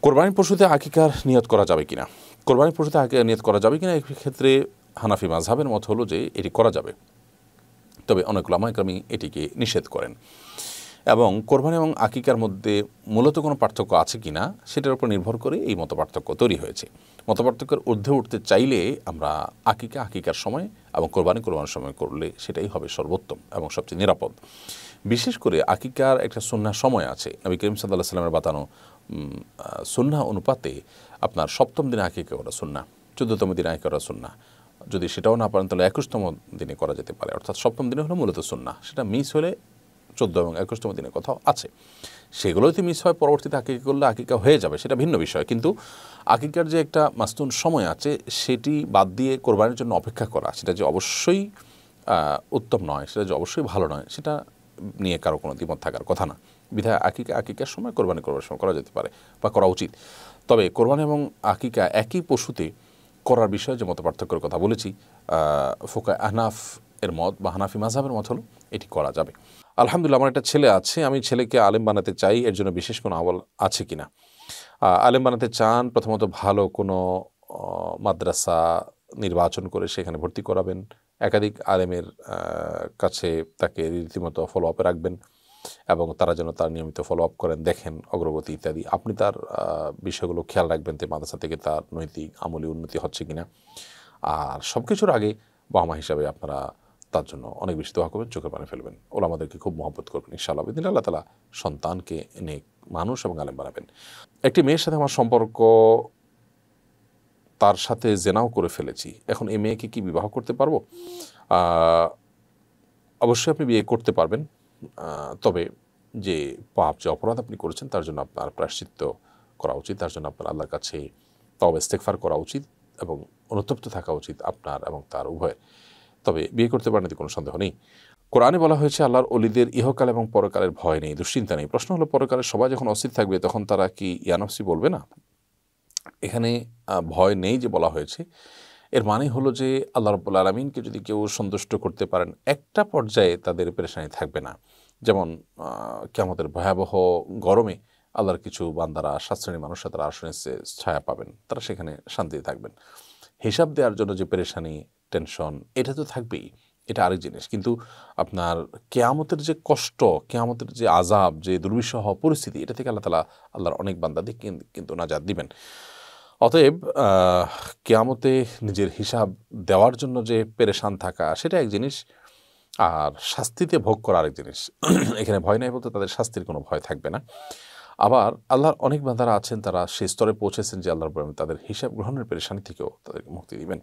কোরবানির পশুতে আকিকার নিয়ত করা যাবে কিনা? কোরবানির পশুতে আকিকার নিয়ত করা যাবে কিনা, এক্ষেত্রে হানাফি মাযহাবের মত হলো যে এটি করা যাবে, তবে অনেক উলামায়ে কেরাম এটিকে নিষেধ করেন। এবং কোরবানি এবং আকিকার মধ্যে মূলত কোনো পার্থক্য আছে কিনা সেটার উপর নির্ভর করে এই মতপার্থক্য তৈরি হয়েছে। মতপার্থক্যের ঊর্ধ্বে উঠতে চাইলে আমরা আকিকার সময় এবং কোরবানির সময় করলে সেটাই হবে সর্বোত্তম এবং সবচেয়ে নিরাপদ। বিশেষ করে আকিকার একটা সুন্নাহ সময় আছে। নবী করিম সাল্লাল্লাহু আলাইহি ওয়াসাল্লামের বাতানো সুন্নাহ অনুপাতে আপনার ৭ম দিনে আকিকা করা সুন্নাহ, ১৪তম দিনে আকিকা করা সুন্নাহ। যদি সেটাও না পারেন তাহলে ২১তম দিনে করা যেতে পারে, অর্থাৎ ৭ম দিনে হলো মূলত সুন্নাহ। সেটা মিস হলে ১৪ এবং ২১তম দিনের কথাও আছে। সেগুলো যদি মিস হয় পরবর্তীতে আকিকা করলে আকিকা হয়ে যাবে, সেটা ভিন্ন বিষয়। কিন্তু আকিকার যে একটা মাস্তুন সময় আছে সেটি বাদ দিয়ে কোরবানির জন্য অপেক্ষা করা, সেটা যে অবশ্যই উত্তম নয়, সেটা যে অবশ্যই ভালো নয়, সেটা নিয়ে কারো কোনো দ্বিমত থাকার কথা না। বিধায় আকিকার সময় কোরবানির সময় করা যেতে পারে বা করা উচিত। তবে কোরবানি এবং আকিকা একই পশুতে করার বিষয়ে যে মত পার্থক্যের কথা বলেছি, ফুকায়ে আহনাফ এর মত বা হানাফি মাযহাবের মত হলো এটি করা যাবে। আলহামদুলিল্লাহ, আমার একটা ছেলে আছে, আমি ছেলেকে আলেম বানাতে চাই, এর জন্য বিশেষ কোনো আমল আছে কিনা? আলেম বানাতে চান, প্রথমত ভালো কোনো মাদ্রাসা নির্বাচন করে সেখানে ভর্তি করাবেন, একাধিক আলেমের কাছে তাকে রীতিমতো ফলো আপে রাখবেন এবং তারা যেন তার নিয়মিত ফলো আপ করেন, দেখেন অগ্রগতি ইত্যাদি। আপনি তার বিষয়গুলো খেয়াল রাখবেন যে মাদ্রাসা থেকে তার নৈতিক আমলি উন্নতি হচ্ছে কিনা। আর সব কিছুর আগে বাবা মা হিসাবে আপনারা তার জন্য অনেক বেশি দোয়া করবেন, চোখের পানি ফেলবেন, ওলামাদেরকে খুব মহব্বত করবেন। ইনশাআল্লাহ বিদিন আল্লাহ তাআলা সন্তানকে নেক মানুষ এবং আলেম বানাবেন। একটি মেয়ের সাথে আমার সম্পর্ক, তার সাথে জেনাও করে ফেলেছি, এখন এই মেয়েকে কি বিবাহ করতে পারবো? অবশ্যই আপনি বিয়ে করতে পারবেন, তবে যে পাপ, যে অপরাধ আপনি করেছেন তার জন্য আপনার প্রায়শ্চিত্ত করা উচিত, তার জন্য আপনার আল্লাহর কাছে তওবা ইস্তেগফার করা উচিত এবং অনুতপ্ত থাকা উচিত আপনার এবং তার উভয়ের। তবে বিয়ে করতে পারেন এতে কোনো সন্দেহ নেই। কোরআনে বলা হয়েছে আল্লাহর অলিদের ইহকাল এবং পরকালের ভয় নেই, দুশ্চিন্তা নেই। প্রশ্ন হলো, পরকালে সবাই যখন অস্থির থাকবে তখন তারা কি ইয়ানফসি বলবে না? এখানে ভয় নেই যে বলা হয়েছে, এর মানে হলো যে আল্লাহ রাব্বুল আলামিনকে যদি কেউ সন্তুষ্ট করতে পারেন, একটা পর্যায়ে তাদের পেরেশানি থাকবে না। যেমন কিয়ামতের ভয়াবহ গরমে আল্লাহর কিছু বান্দারা, শ্রেণীর মানুষরা তারা আরশের নিচে ছায়া পাবেন, তারা সেখানে শান্তিতে থাকবেন। হিসাব দেওয়ার জন্য যে পেরেশানি, টেনশন, এটা তো থাকবেই, এটা আরেক জিনিস। কিন্তু আপনার কিয়ামতের যে কষ্ট, কিয়ামতের যে আযাব, যে দুর্বিষহ পরিস্থিতি, এটা থেকে আল্লাহ তাআলা আল্লাহর অনেক বান্দাদের কিন্তু নাজাত দিবেন। অতএব কিয়ামতে নিজের হিসাব দেওয়ার জন্য যে পেরেশান থাকা, সেটা এক জিনিস, আর শাস্তিতে ভোগ করা আরেক জিনিস। এখানে ভয় নাই বলতে তাদের শাস্তির কোনো ভয় থাকবে না। আবার আল্লাহর অনেক বান্দারা আছেন, তারা সেই স্তরে পৌঁছেছেন যে আল্লাহর রাব্বুল আলামিন তাদের হিসাব গ্রহণের পেরেশানি থেকেও তাদেরকে মুক্তি দিবেন।